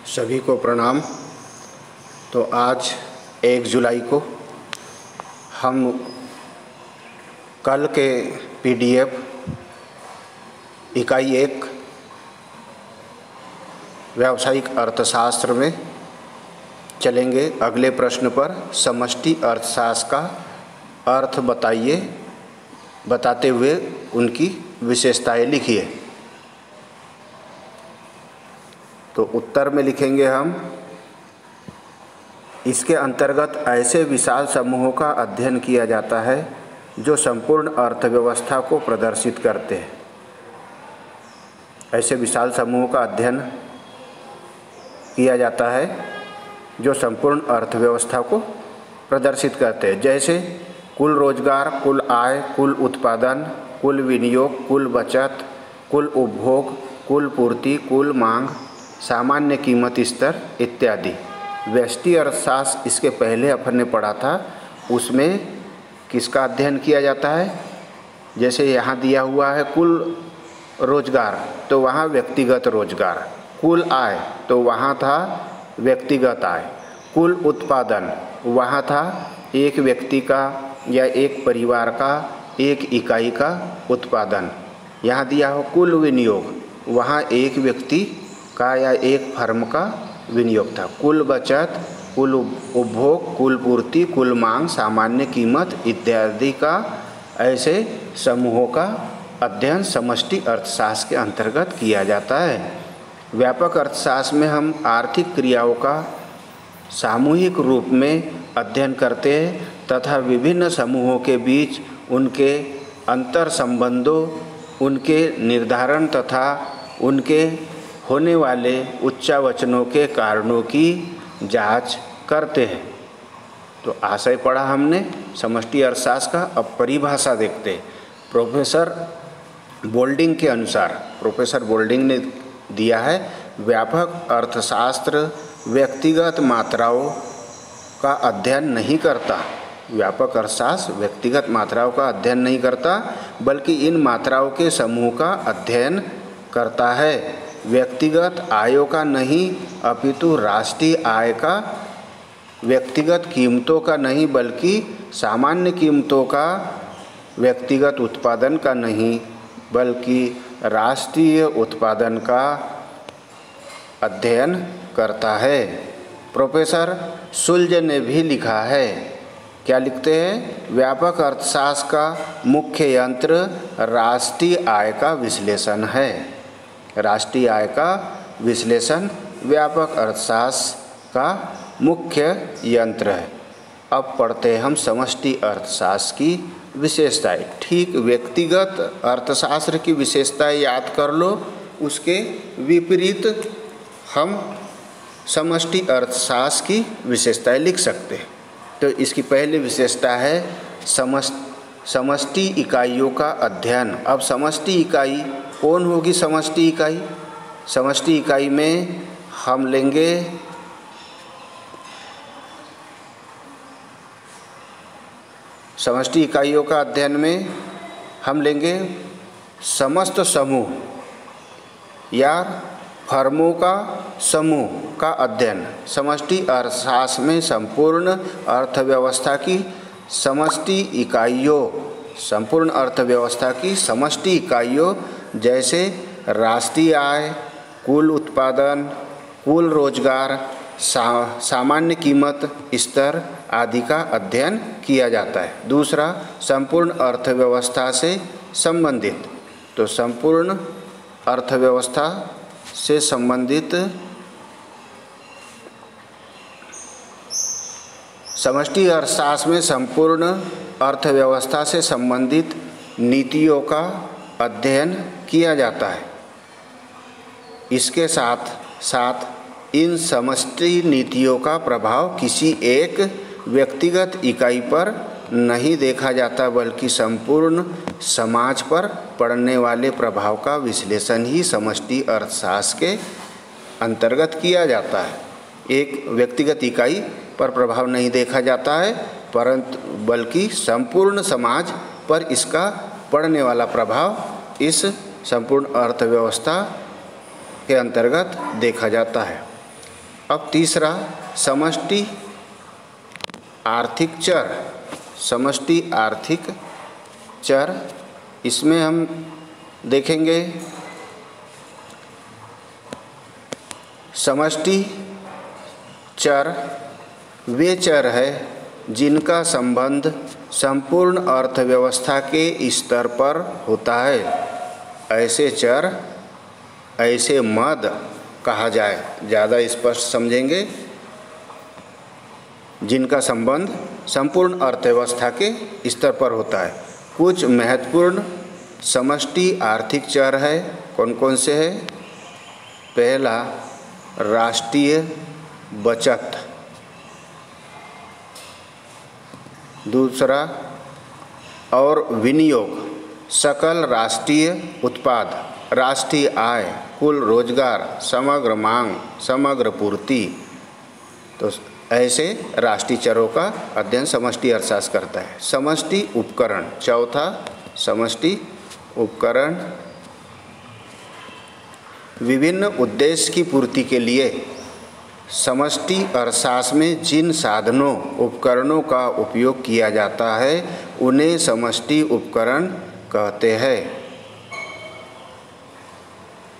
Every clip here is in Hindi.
सभी को प्रणाम। तो आज 1 जुलाई को हम कल के PDF इकाई 1 व्यावसायिक अर्थशास्त्र में चलेंगे। अगले प्रश्न पर समष्टि अर्थशास्त्र का अर्थ बताइए, बताते हुए उनकी विशेषताएं लिखिए। तो उत्तर में लिखेंगे हम, इसके अंतर्गत ऐसे विशाल समूहों का अध्ययन किया जाता है जो संपूर्ण अर्थव्यवस्था को प्रदर्शित करते हैं। ऐसे विशाल समूहों का अध्ययन किया जाता है जो संपूर्ण अर्थव्यवस्था को प्रदर्शित करते हैं, जैसे कुल रोजगार, कुल आय, कुल उत्पादन, कुल विनियोग, कुल बचत, कुल उपभोग, कुल पूर्ति, कुल मांग, सामान्य कीमत स्तर इत्यादि। व्यष्टि अर्थशास्त्र इसके पहले अपन ने पढ़ा था, उसमें किसका अध्ययन किया जाता है? जैसे यहाँ दिया हुआ है कुल रोजगार, तो वहाँ व्यक्तिगत रोजगार। कुल आय, तो वहाँ था व्यक्तिगत आय। कुल उत्पादन, वहाँ था एक व्यक्ति का या एक परिवार का, एक इकाई का उत्पादन। यहाँ दिया हो कुल विनियोग, वहाँ एक व्यक्ति का या एक फर्म का विनियोग था। कुल बचत, कुल उपभोग, कुल पूर्ति, कुल मांग, सामान्य कीमत इत्यादि का ऐसे समूहों का अध्ययन समष्टि अर्थशास्त्र के अंतर्गत किया जाता है। व्यापक अर्थशास्त्र में हम आर्थिक क्रियाओं का सामूहिक रूप में अध्ययन करते हैं तथा विभिन्न समूहों के बीच उनके अंतर संबंधों, उनके निर्धारण तथा उनके होने वाले उच्चावचनों के कारणों की जांच करते हैं। तो आशय पढ़ा हमने समष्टि अर्थशास्त्र का। अब परिभाषा देखते हैं। प्रोफेसर बोल्डिंग के अनुसार, प्रोफेसर बोल्डिंग ने दिया है, व्यापक अर्थशास्त्र व्यक्तिगत मात्राओं का अध्ययन नहीं करता। व्यापक अर्थशास्त्र व्यक्तिगत मात्राओं का अध्ययन नहीं करता, बल्कि इन मात्राओं के समूह का अध्ययन करता है। व्यक्तिगत आयों का नहीं, अपितु राष्ट्रीय आय का, व्यक्तिगत कीमतों का नहीं, बल्कि सामान्य कीमतों का, व्यक्तिगत उत्पादन का नहीं, बल्कि राष्ट्रीय उत्पादन का अध्ययन करता है। प्रोफेसर शुल्ज ने भी लिखा है, क्या लिखते हैं? व्यापक अर्थशास्त्र का मुख्य यंत्र राष्ट्रीय आय का विश्लेषण है। राष्ट्रीय आय का विश्लेषण व्यापक अर्थशास्त्र का मुख्य यंत्र है। अब पढ़ते हैं हम समष्टि अर्थशास्त्र की विशेषताएं। ठीक व्यक्तिगत अर्थशास्त्र की विशेषताएं याद कर लो, उसके विपरीत हम समष्टि अर्थशास्त्र की विशेषताएं लिख सकते हैं। तो इसकी पहली विशेषता है समष्टि इकाइयों का अध्ययन। अब समष्टि इकाई कौन होगी? समष्टि इकाई, समष्टि इकाई में हम लेंगे समष्टि इकाइयों का अध्ययन में हम लेंगे समस्त समूह या फर्मों का समूह का अध्ययन। समष्टि अर्थशास्त्र में संपूर्ण अर्थव्यवस्था की समष्टि इकाइयों, संपूर्ण अर्थव्यवस्था की समष्टि इकाइयों जैसे राष्ट्रीय आय, कुल उत्पादन, कुल रोजगार, सामान्य कीमत स्तर आदि का अध्ययन किया जाता है। दूसरा, संपूर्ण अर्थव्यवस्था से संबंधित। तो संपूर्ण अर्थव्यवस्था से संबंधित समष्टि अर्थशास्त्र में संपूर्ण अर्थव्यवस्था से संबंधित नीतियों का अध्ययन किया जाता है। इसके साथ साथ इन समष्टि नीतियों का प्रभाव किसी एक व्यक्तिगत इकाई पर नहीं देखा जाता, बल्कि संपूर्ण समाज पर पड़ने वाले प्रभाव का विश्लेषण ही समष्टि अर्थशास्त्र के अंतर्गत किया जाता है। एक व्यक्तिगत इकाई पर प्रभाव नहीं देखा जाता है, परंतु बल्कि संपूर्ण समाज पर इसका पड़ने वाला प्रभाव इस संपूर्ण अर्थव्यवस्था के अंतर्गत देखा जाता है। अब तीसरा समष्टि आर्थिक चर। समष्टि आर्थिक चर, इसमें हम देखेंगे समष्टि चर वे चर है जिनका संबंध संपूर्ण अर्थव्यवस्था के स्तर पर होता है। ऐसे चर, ऐसे मद कहा जाए, ज़्यादा स्पष्ट समझेंगे, जिनका संबंध संपूर्ण अर्थव्यवस्था के स्तर पर होता है। कुछ महत्वपूर्ण समष्टि आर्थिक चर है, कौन कौन से है? पहला राष्ट्रीय बचत, दूसरा और विनियोग, सकल राष्ट्रीय उत्पाद, राष्ट्रीय आय, कुल रोजगार, समग्र मांग, समग्र पूर्ति। तो ऐसे राष्ट्रीय चरों का अध्ययन समष्टि अर्थशास्त्र करता है। समष्टि उपकरण, चौथा समष्टि उपकरण, विभिन्न उद्देश्य की पूर्ति के लिए समष्टि अर्थशास्त्र में जिन साधनों उपकरणों का उपयोग किया जाता है उन्हें समष्टि उपकरण कहते हैं।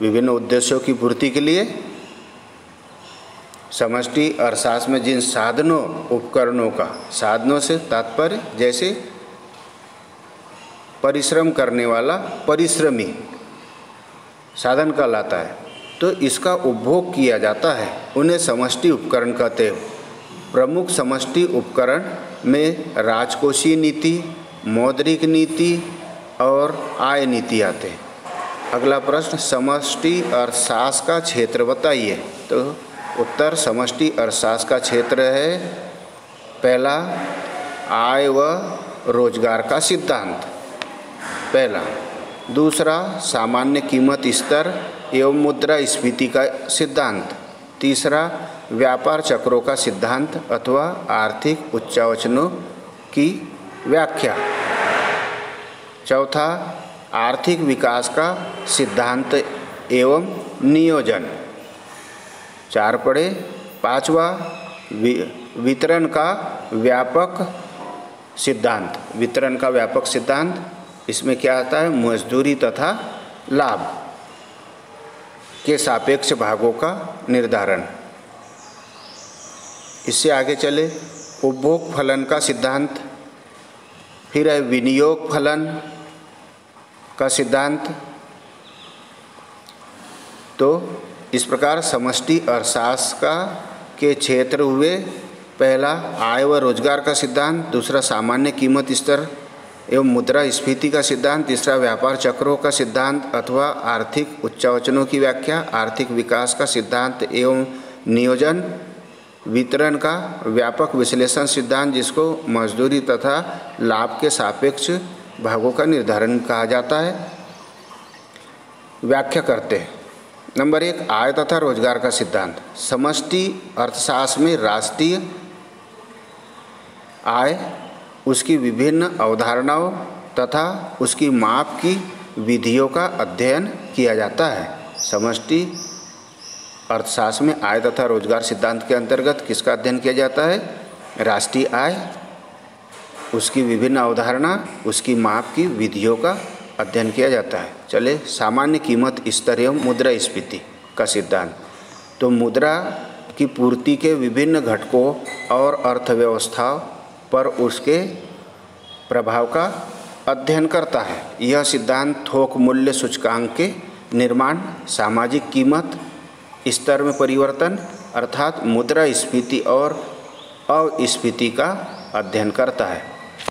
विभिन्न उद्देश्यों की पूर्ति के लिए समष्टि अर्थशास्त्र में जिन साधनों उपकरणों का, साधनों से तात्पर्य जैसे परिश्रम करने वाला परिश्रमी साधन कहलाता है, तो इसका उपभोग किया जाता है, उन्हें समष्टि उपकरण कहते हैं। प्रमुख समष्टि उपकरण में राजकोषीय नीति, मौद्रिक नीति और आय नीति आते हैं। अगला प्रश्न, समष्टि अर्थशास्त्र का क्षेत्र बताइए। तो उत्तर समष्टि अर्थशास्त्र का क्षेत्र है पहला आय व रोजगार का सिद्धांत, पहला। दूसरा सामान्य कीमत स्तर एवं मुद्रास्फीति का सिद्धांत। तीसरा व्यापार चक्रों का सिद्धांत अथवा आर्थिक उच्चावचनों की व्याख्या। चौथा आर्थिक विकास का सिद्धांत एवं नियोजन। 4 पढ़े। 5वां वितरण का व्यापक सिद्धांत। वितरण का व्यापक सिद्धांत, इसमें क्या आता है? मजदूरी तथा लाभ के सापेक्ष भागों का निर्धारण। इससे आगे चले, उपभोग फलन का सिद्धांत, फिर है विनियोग फलन का सिद्धांत। तो इस प्रकार समष्टि अर्थशास्त्र का के क्षेत्र हुए पहला आय व रोजगार का सिद्धांत, दूसरा सामान्य कीमत स्तर एवं मुद्रास्फीति का सिद्धांत, तीसरा व्यापार चक्रों का सिद्धांत अथवा आर्थिक उच्चावचनों की व्याख्या, आर्थिक विकास का सिद्धांत एवं नियोजन, वितरण का व्यापक विश्लेषण सिद्धांत जिसको मजदूरी तथा लाभ के सापेक्ष भागों का निर्धारण कहा जाता है। व्याख्या करते हैं। नंबर 1, आय तथा रोजगार का सिद्धांत। समष्टि अर्थशास्त्र में राष्ट्रीय आय, उसकी विभिन्न अवधारणाओं तथा उसकी माप की विधियों का अध्ययन किया जाता है। समष्टि अर्थशास्त्र में आय तथा रोजगार सिद्धांत के अंतर्गत किसका अध्ययन किया जाता है? राष्ट्रीय आय, उसकी विभिन्न अवधारणा, उसकी माप की विधियों का अध्ययन किया जाता है। चले, सामान्य कीमत स्तर एवं मुद्रास्फीति का सिद्धांत। तो मुद्रा की पूर्ति के विभिन्न घटकों और अर्थव्यवस्था पर उसके प्रभाव का अध्ययन करता है। यह सिद्धांत थोक मूल्य सूचकांक के निर्माण, सामाजिक कीमत स्तर में परिवर्तन अर्थात मुद्रास्फीति और अस्फीति का अध्ययन करता है।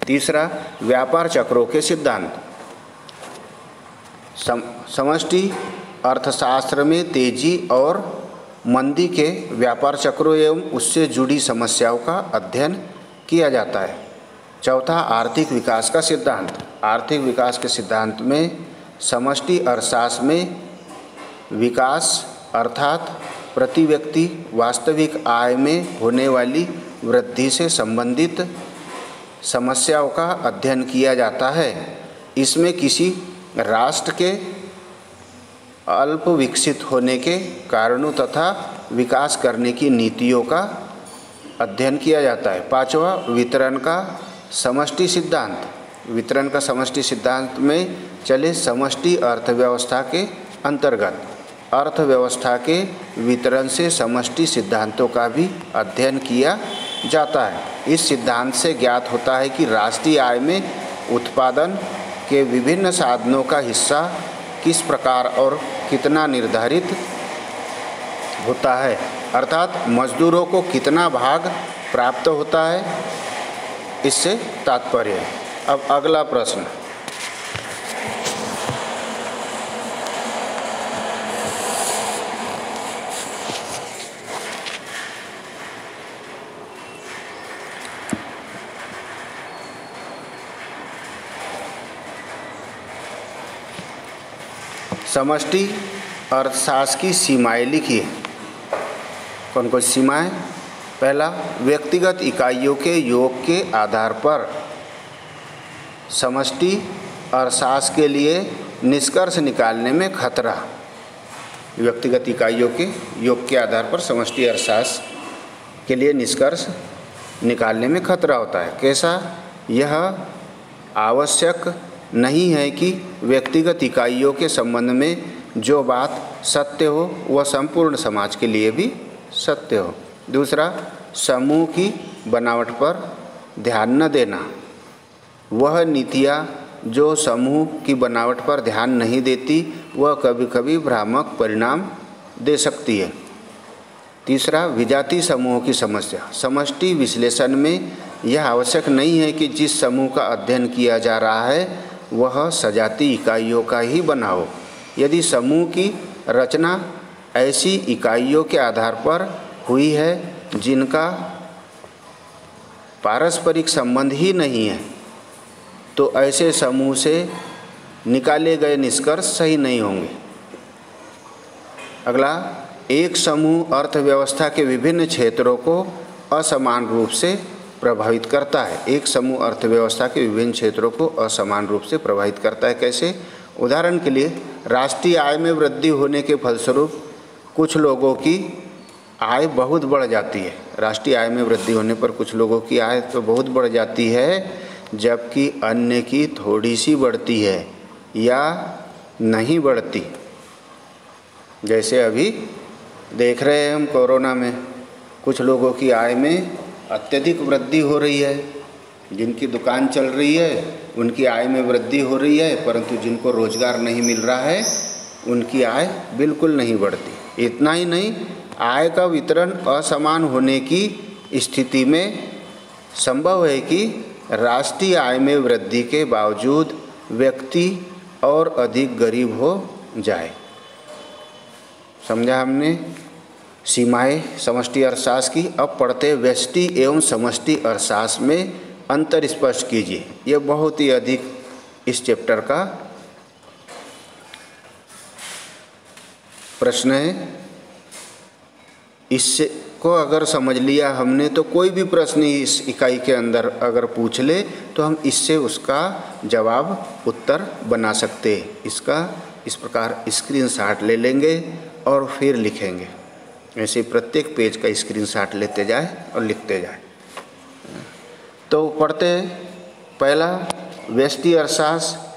तीसरा, व्यापार चक्रों के सिद्धांत। समष्टि अर्थशास्त्र में तेजी और मंदी के व्यापार चक्रों एवं उससे जुड़ी समस्याओं का अध्ययन किया जाता है। चौथा, आर्थिक विकास का सिद्धांत। आर्थिक विकास के सिद्धांत में समष्टि अर्थशास्त्र में विकास अर्थात प्रति व्यक्ति वास्तविक आय में होने वाली वृद्धि से संबंधित समस्याओं का अध्ययन किया जाता है। इसमें किसी राष्ट्र के अल्प विकसित होने के कारणों तथा विकास करने की नीतियों का अध्ययन किया जाता है। पांचवा, वितरण का समष्टि सिद्धांत। वितरण का समष्टि सिद्धांत में चले समष्टि अर्थव्यवस्था के अंतर्गत अर्थव्यवस्था के वितरण से समष्टि सिद्धांतों का भी अध्ययन किया जाता है। इस सिद्धांत से ज्ञात होता है कि राष्ट्रीय आय में उत्पादन के विभिन्न साधनों का हिस्सा किस प्रकार और कितना निर्धारित होता है, अर्थात मजदूरों को कितना भाग प्राप्त होता है, इससे तात्पर्य है। अब अगला प्रश्न, समष्टि अर्थशास्त्र की सीमाएं लिखिए। कौन कौन सीमाएं? पहला, व्यक्तिगत इकाइयों के योग के आधार पर समष्टि अर्थशास्त्र के लिए निष्कर्ष निकालने में खतरा। व्यक्तिगत इकाइयों के योग के आधार पर समष्टि अर्थशास्त्र के लिए निष्कर्ष निकालने में खतरा होता है। कैसा? यह आवश्यक नहीं है कि व्यक्तिगत इकाइयों के संबंध में जो बात सत्य हो वह संपूर्ण समाज के लिए भी सत्य हो। दूसरा, समूह की बनावट पर ध्यान न देना। वह नीतियाँ जो समूह की बनावट पर ध्यान नहीं देती वह कभी कभी भ्रामक परिणाम दे सकती है। तीसरा, विजातीय समूहों की समस्या। समष्टि विश्लेषण में यह आवश्यक नहीं है कि जिस समूह का अध्ययन किया जा रहा है वह सजातीय इकाइयों का ही बना हो। यदि समूह की रचना ऐसी इकाइयों के आधार पर हुई है जिनका पारस्परिक संबंध ही नहीं है तो ऐसे समूह से निकाले गए निष्कर्ष सही नहीं होंगे। अगला, एक समूह अर्थव्यवस्था के विभिन्न क्षेत्रों को असमान रूप से प्रभावित करता है। एक समूह अर्थव्यवस्था के विभिन्न क्षेत्रों को असमान रूप से प्रभावित करता है। कैसे? उदाहरण के लिए, राष्ट्रीय आय में वृद्धि होने के फलस्वरूप कुछ लोगों की आय बहुत बढ़ जाती है। राष्ट्रीय आय में वृद्धि होने पर कुछ लोगों की आय तो बहुत बढ़ जाती है, जबकि अन्य की थोड़ी सी बढ़ती है या नहीं बढ़ती। जैसे अभी देख रहे हैं हम कोरोना में, कुछ लोगों की आय में अत्यधिक वृद्धि हो रही है। जिनकी दुकान चल रही है उनकी आय में वृद्धि हो रही है, परंतु जिनको रोजगार नहीं मिल रहा है उनकी आय बिल्कुल नहीं बढ़ती। इतना ही नहीं, आय का वितरण असमान होने की स्थिति में संभव है कि राष्ट्रीय आय में वृद्धि के बावजूद व्यक्ति और अधिक गरीब हो जाए। समझा हमने सीमाएं समष्टि अर्थशास्त्र की। अब पढ़ते व्यष्टि एवं समष्टि अर्थशास्त्र में अंतर स्पष्ट कीजिए। यह बहुत ही अधिक इस चैप्टर का प्रश्न है। इसको अगर समझ लिया हमने तो कोई भी प्रश्न इस इकाई के अंदर अगर पूछ ले तो हम इससे उसका जवाब उत्तर बना सकते हैं। इसका इस प्रकार स्क्रीनशॉट ले लेंगे और फिर लिखेंगे। ऐसे प्रत्येक पेज का स्क्रीनशॉट लेते जाए और लिखते जाए। तो पढ़ते हैं। पहला, व्यष्टि अर्थशास्त्र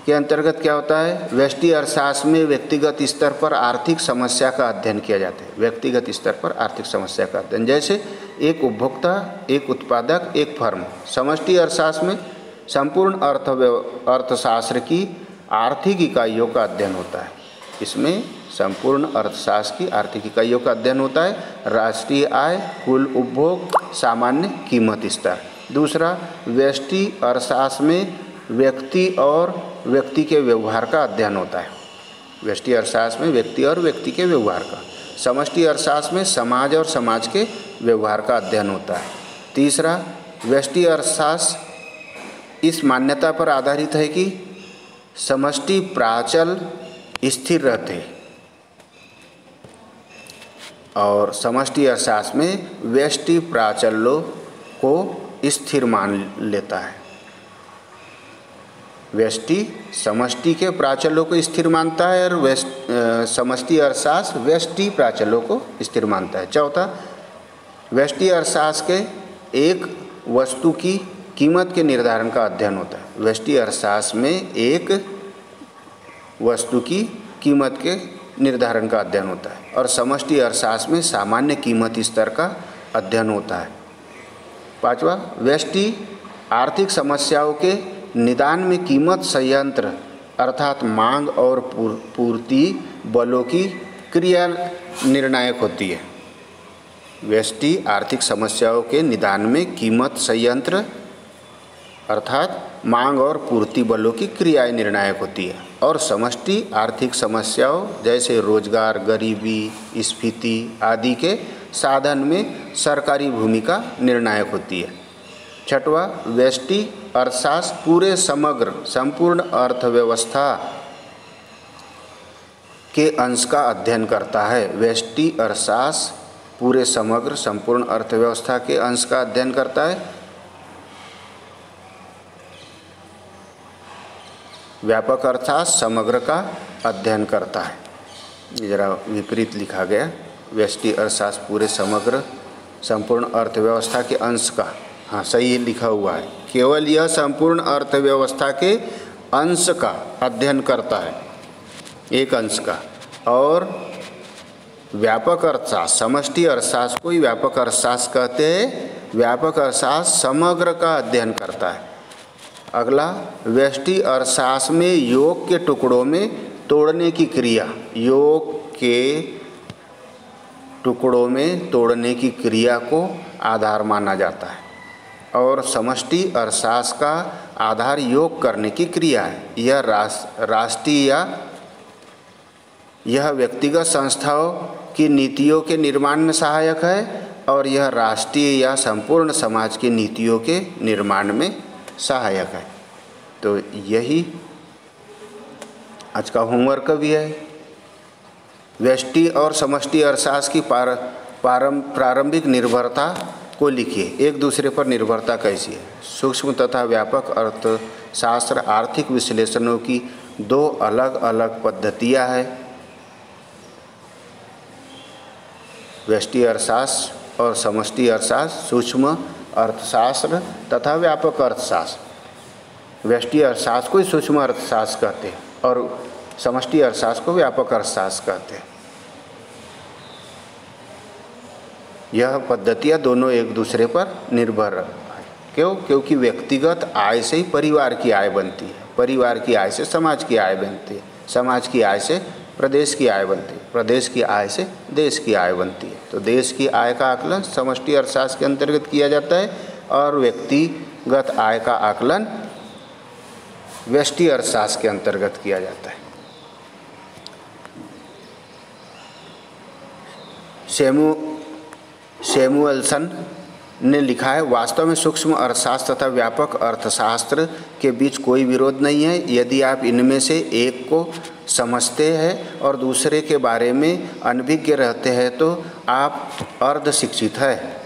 के अंतर्गत क्या होता है? व्यष्टि अर्थशास्त्र में व्यक्तिगत स्तर पर आर्थिक समस्या का अध्ययन किया जाता है। व्यक्तिगत स्तर पर आर्थिक समस्या का अध्ययन, जैसे एक उपभोक्ता, एक उत्पादक, एक फर्म। समष्टि अर्थशास्त्र में संपूर्ण अर्थशास्त्र की आर्थिक इकाइयों का अध्ययन होता है। इसमें संपूर्ण अर्थशास्त्र की आर्थिक इकाइयों का अध्ययन होता है। राष्ट्रीय आय, कुल उपभोग, सामान्य कीमत स्तर। दूसरा, व्यष्टि अर्थशास्त्र में व्यक्ति और व्यक्ति के व्यवहार का अध्ययन होता है। व्यष्टि अर्थशास्त्र में व्यक्ति और व्यक्ति के व्यवहार का। समष्टि अर्थशास्त्र में समाज और समाज के व्यवहार का अध्ययन होता है। तीसरा, व्यष्टि अर्थशास्त्र इस मान्यता पर आधारित है कि समष्टि प्राचल स्थिर रहते हैं और समष्टि अर्थशास्त्र में व्यष्टि प्राचलों को स्थिर मान लेता है। व्यष्टि समष्टि के प्राचलों को स्थिर मानता है और समष्टि अर्थशास्त्र व्यष्टि प्राचलों को स्थिर मानता है। चौथा, व्यष्टि अर्थशास्त्र के एक वस्तु की कीमत के निर्धारण का अध्ययन होता है। व्यष्टि अर्थशास्त्र में एक वस्तु की कीमत के निर्धारण का अध्ययन होता है और समष्टि अर्थशास्त्र में सामान्य कीमत स्तर का अध्ययन होता है। पांचवा, व्यष्टि आर्थिक समस्याओं के निदान में कीमत संयंत्र अर्थात मांग और पूर्ति बलों की क्रिया निर्णायक होती है। व्यष्टि आर्थिक समस्याओं के निदान में कीमत संयंत्र अर्थात मांग और पूर्ति बलों की क्रियाएं निर्णायक होती है और समष्टि आर्थिक समस्याओं जैसे रोजगार, गरीबी, स्फीति आदि के साधन में सरकारी भूमिका निर्णायक होती है। छठवां, व्यष्टि अर्थशास्त्र पूरे समग्र संपूर्ण अर्थव्यवस्था के अंश का अध्ययन करता है। व्यष्टि अर्थशास्त्र पूरे समग्र संपूर्ण अर्थव्यवस्था के अंश का अध्ययन करता है। व्यापक अर्थशास्त्र समग्र का अध्ययन करता है। जरा विपरीत लिखा गया, व्यष्टि अर्थशास्त्र पूरे समग्र संपूर्ण अर्थव्यवस्था के अंश का, हाँ सही लिखा हुआ है, केवल यह संपूर्ण अर्थव्यवस्था के अंश का अध्ययन करता है, एक अंश का। और व्यापक अर्थशास्त्र समष्टि अर्थशास्त्र को ही व्यापक अर्थशास्त्र कहते हैं। व्यापक अर्थशास्त्र समग्र का अध्ययन करता है। अगला, व्यष्टि अर्थशास्त्र में योग के टुकड़ों में तोड़ने की क्रिया, योग के टुकड़ों में तोड़ने की क्रिया को आधार माना जाता है और समष्टि अर्थशास्त्र का आधार योग करने की क्रिया है। यह राष्ट्रीय या यह व्यक्तिगत संस्थाओं की नीतियों के निर्माण में सहायक है और यह राष्ट्रीय या संपूर्ण समाज की नीतियों के निर्माण में सहायक है। तो यही आज का होमवर्क भी है। व्यष्टि और समष्टि अर्थशास्त्र की प्रारंभिक निर्भरता को लिखिए। एक दूसरे पर निर्भरता कैसी है। सूक्ष्म तथा व्यापक अर्थशास्त्र आर्थिक विश्लेषणों की दो अलग अलग पद्धतियाँ हैं। व्यष्टि अर्थशास्त्र और समष्टि अर्थशास्त्र, सूक्ष्म अर्थशास्त्र तथा व्यापक अर्थशास्त्र। व्यष्टि अर्थशास्त्र को ही सूक्ष्म अर्थशास्त्र कहते हैं और समष्टि अर्थशास्त्र को व्यापक अर्थशास्त्र कहते हैं। यह पद्धतियाँ दोनों एक दूसरे पर निर्भर है। क्यों? क्योंकि व्यक्तिगत आय से ही परिवार की आय बनती है, परिवार की आय से समाज की आय बनती है, समाज की आय से प्रदेश की आय बनती है, प्रदेश की आय से देश की आय बनती है। तो देश की आय का आकलन समष्टि अर्थशास्त्र के अंतर्गत किया जाता है और व्यक्तिगत आय का आकलन व्यष्टि अर्थशास्त्र के अंतर्गत किया जाता है। सैमुअल्सन ने लिखा है, वास्तव में सूक्ष्म अर्थशास्त्र तथा व्यापक अर्थशास्त्र के बीच कोई विरोध नहीं है। यदि आप इनमें से एक को समझते हैं और दूसरे के बारे में अनभिज्ञ रहते हैं तो आप अर्ध शिक्षित हैं।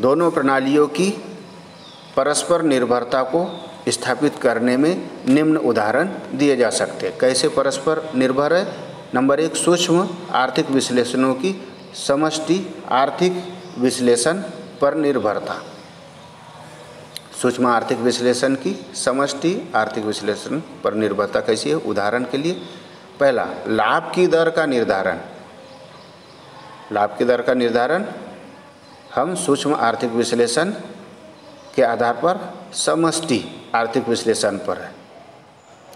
दोनों प्रणालियों की परस्पर निर्भरता को स्थापित करने में निम्न उदाहरण दिए जा सकते हैं। कैसे परस्पर निर्भर है? नंबर 1, सूक्ष्म आर्थिक विश्लेषणों की समष्टि आर्थिक विश्लेषण पर निर्भरता। सूक्ष्म आर्थिक विश्लेषण की समष्टि आर्थिक विश्लेषण पर निर्भरता कैसी है? उदाहरण के लिए, पहला, लाभ की दर का निर्धारण। लाभ की दर का निर्धारण हम सूक्ष्म आर्थिक विश्लेषण के आधार पर समष्टि आर्थिक विश्लेषण पर है।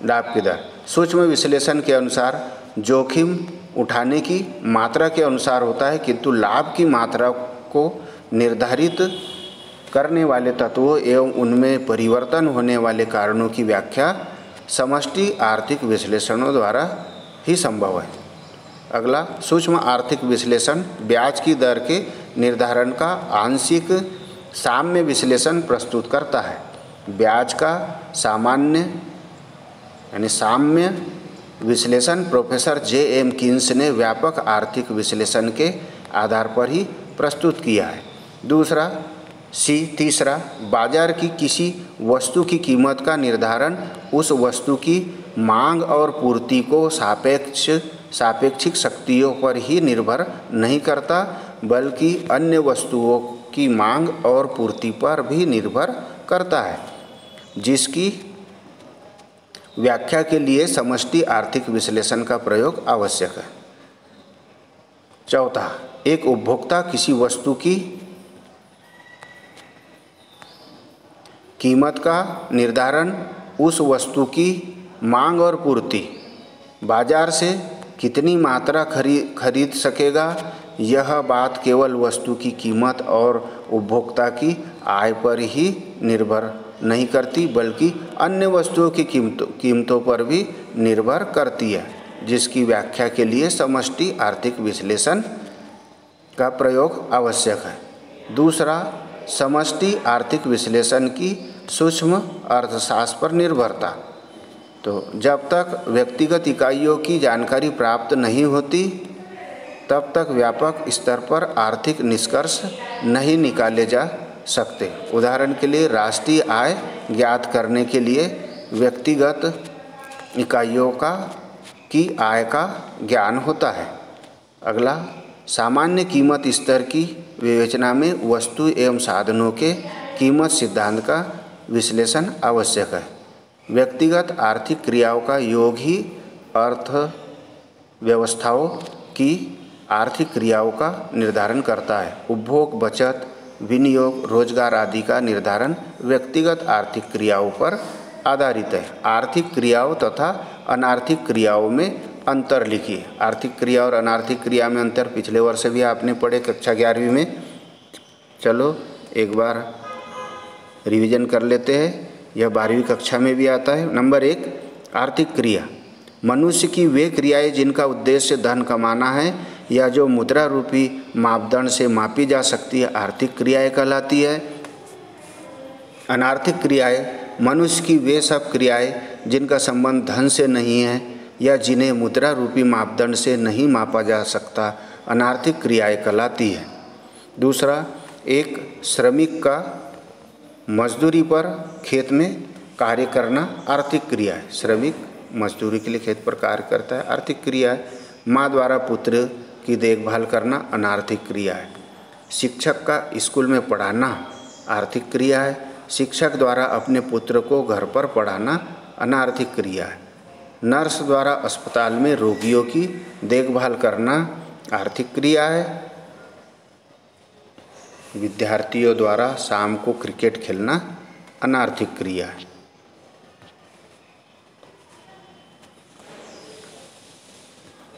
लाभ की दर सूक्ष्म विश्लेषण के अनुसार जोखिम उठाने की मात्रा के अनुसार होता है, किंतु लाभ की मात्रा को निर्धारित करने वाले तत्वों एवं उनमें परिवर्तन होने वाले कारणों की व्याख्या समष्टि आर्थिक विश्लेषणों द्वारा ही संभव है। अगला, सूक्ष्म आर्थिक विश्लेषण ब्याज की दर के निर्धारण का आंशिक साम्य विश्लेषण प्रस्तुत करता है। ब्याज का सामान्य यानी साम्य विश्लेषण प्रोफेसर J.M. कीन्स ने व्यापक आर्थिक विश्लेषण के आधार पर ही प्रस्तुत किया है। दूसरा, तीसरा, बाजार की किसी वस्तु की कीमत का निर्धारण उस वस्तु की मांग और पूर्ति को सापेक्षिक शक्तियों पर ही निर्भर नहीं करता, बल्कि अन्य वस्तुओं की मांग और पूर्ति पर भी निर्भर करता है, जिसकी व्याख्या के लिए समष्टि आर्थिक विश्लेषण का प्रयोग आवश्यक है। चौथा, एक उपभोक्ता किसी वस्तु की कीमत का निर्धारण उस वस्तु की मांग और पूर्ति, बाजार से कितनी मात्रा खरीद सकेगा, यह बात केवल वस्तु की कीमत और उपभोक्ता की आय पर ही निर्भर नहीं करती, बल्कि अन्य वस्तुओं की कीमतों पर भी निर्भर करती है, जिसकी व्याख्या के लिए समष्टि आर्थिक विश्लेषण का प्रयोग आवश्यक है। दूसरा, समष्टि आर्थिक विश्लेषण की सूक्ष्म अर्थशास्त्र पर निर्भरता। तो जब तक व्यक्तिगत इकाइयों की जानकारी प्राप्त नहीं होती, तब तक व्यापक स्तर पर आर्थिक निष्कर्ष नहीं निकाले जा सकते। उदाहरण के लिए, राष्ट्रीय आय ज्ञात करने के लिए व्यक्तिगत इकाइयों की आय का ज्ञान होता है। अगला, सामान्य कीमत स्तर की विवेचना में वस्तु एवं साधनों के कीमत सिद्धांत का विश्लेषण आवश्यक है। व्यक्तिगत आर्थिक क्रियाओं का योग ही अर्थव्यवस्थाओं की आर्थिक क्रियाओं का निर्धारण करता है। उपभोग, बचत, विनियोग, रोजगार आदि का निर्धारण व्यक्तिगत आर्थिक क्रियाओं पर आधारित है। आर्थिक क्रियाओं तथा अनार्थिक क्रियाओं में अंतर लिखिए। आर्थिक क्रिया और अनार्थिक क्रिया में अंतर पिछले वर्ष भी आपने पढ़े कक्षा 11वीं में। चलो एक बार रिवीजन कर लेते हैं, यह 12वीं कक्षा में भी आता है। नंबर 1, आर्थिक क्रिया। मनुष्य की वे क्रियाएं जिनका उद्देश्य धन कमाना है या जो मुद्रा रूपी मापदंड से मापी जा सकती है, आर्थिक क्रियाएं कहलाती है। अनार्थिक क्रियाएं मनुष्य की वे सब क्रियाएं जिनका संबंध धन से नहीं है या जिन्हें मुद्रा रूपी मापदंड से नहीं मापा जा सकता, अनार्थिक क्रियाएं कहलाती है। दूसरा, एक श्रमिक का मजदूरी पर खेत में कार्य करना आर्थिक क्रिया है। श्रमिक मजदूरी के लिए खेत पर कार्य करता है, आर्थिक क्रिया है। माँ द्वारा पुत्र की देखभाल करना अनार्थिक क्रिया है। शिक्षक का स्कूल में पढ़ाना आर्थिक क्रिया है। शिक्षक द्वारा अपने पुत्र को घर पर पढ़ाना अनार्थिक क्रिया है। नर्स द्वारा अस्पताल में रोगियों की देखभाल करना आर्थिक क्रिया है। विद्यार्थियों द्वारा शाम को क्रिकेट खेलना अनार्थिक क्रिया है।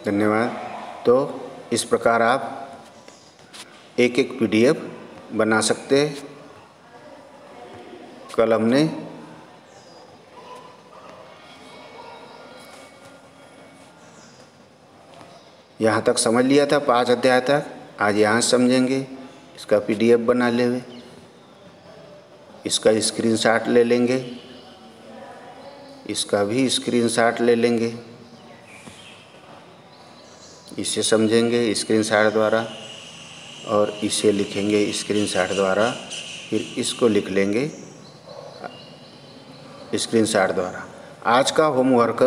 धन्यवाद। तो इस प्रकार आप एक एक PDF बना सकते हैं। कल हमने यहाँ तक समझ लिया था, 5 अध्याय तक। आज यहाँ समझेंगे। इसका PDF बना लेंगे, इसका स्क्रीनशॉट ले लेंगे, इसका भी स्क्रीनशॉट ले लेंगे, इसे समझेंगे स्क्रीनशॉट द्वारा और इसे लिखेंगे स्क्रीनशॉट द्वारा, फिर इसको लिख लेंगे स्क्रीनशॉट द्वारा। आज का होमवर्क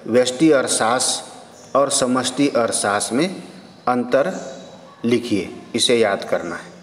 व्यष्टि अर्थशास्त्र और समष्टि अर्थशास्त्र में अंतर लिखिए, इसे याद करना है।